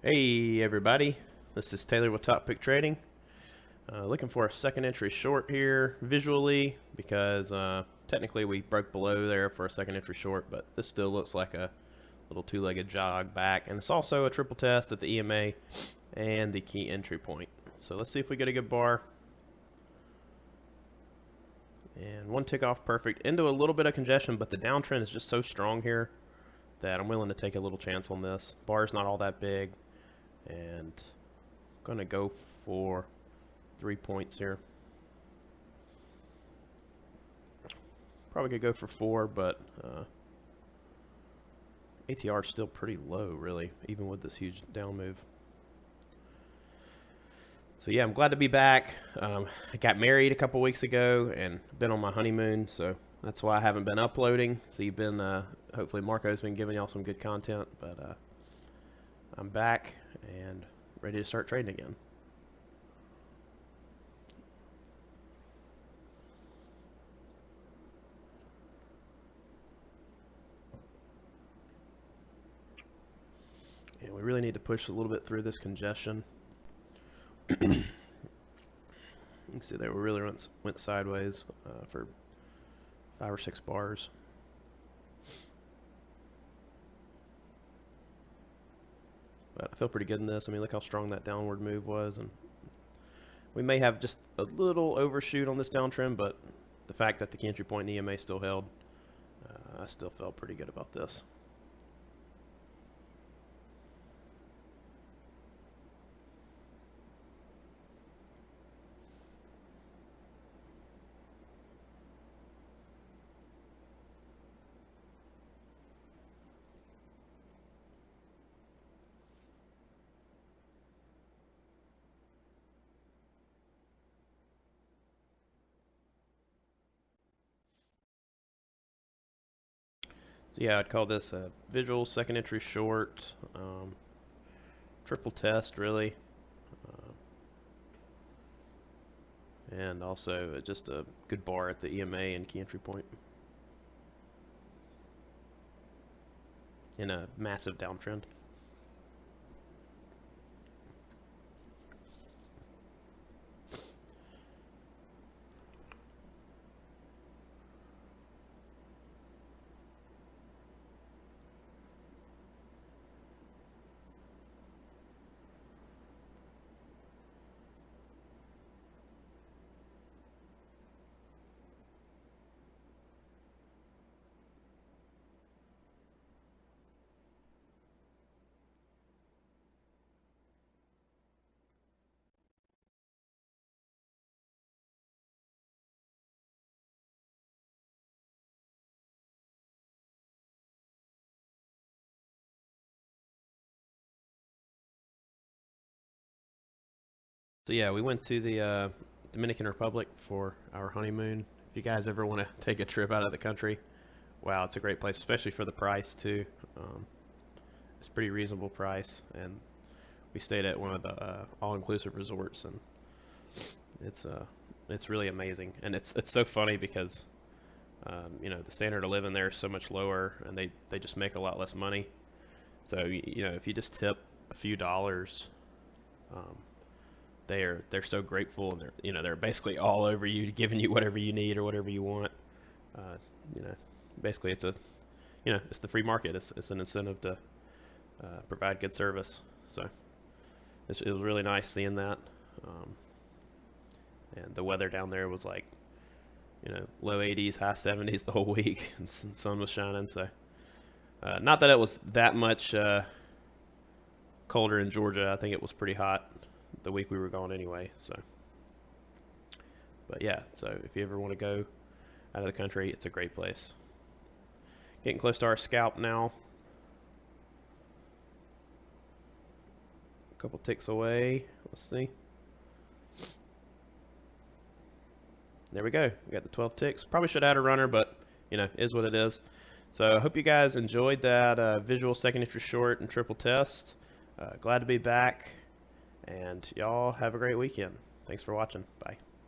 Hey everybody, this is Taylor with Top Pick Trading. Looking for a second entry short here visually because technically we broke below there for a second entry short, but this still looks like a little two-legged jog back, and it's also a triple test at the EMA and the key entry point. So let's see if we get a good bar. And one tick off perfect into a little bit of congestion, but the downtrend is just so strong here that I'm willing to take a little chance on this. Bar's not all that big, and I'm gonna go for 3 points here. Probably could go for 4, but ATR is still pretty low, really, even with this huge down move. So yeah, I'm glad to be back. I got married a couple weeks ago and been on my honeymoon, so that's why I haven't been uploading. So you've been, hopefully Marco's been giving y'all some good content, but I'm back and ready to start trading again. And we really need to push a little bit through this congestion. You can see there we really went sideways for 5 or 6 bars. But I feel pretty good in this. I mean, look how strong that downward move was, and we may have just a little overshoot on this downtrend, but the fact that the key entry point in EMA still held, I still felt pretty good about this. So yeah, I'd call this a visual second entry short, triple test really, and also just a good bar at the EMA and key entry point in a massive downtrend. So yeah, we went to the Dominican Republic for our honeymoon. If you guys ever want to take a trip out of the country, wow, it's a great place, especially for the price too. It's a pretty reasonable price, and we stayed at one of the all-inclusive resorts, and it's really amazing. And it's so funny because you know, the standard of living there is so much lower, and they just make a lot less money. So you know, if you just tip a few dollars, um, they're so grateful, and they're basically all over you, giving you whatever you need or whatever you want. Uh, you know, basically it's it's the free market. It's an incentive to provide good service. So it was really nice seeing that. Um, and the weather down there was like, low 80s, high 70s the whole week, and the sun was shining. So not that it was that much colder in Georgia. I think it was pretty hot the week we were gone anyway. So, but yeah, so if you ever want to go out of the country, it's a great place. Getting close to our scalp now. A couple ticks away. Let's see. There we go. We got the 12 ticks. Probably should add a runner, but is what it is. So I hope you guys enjoyed that visual second entry short and triple test. Glad to be back, and y'all have a great weekend. Thanks for watching. Bye.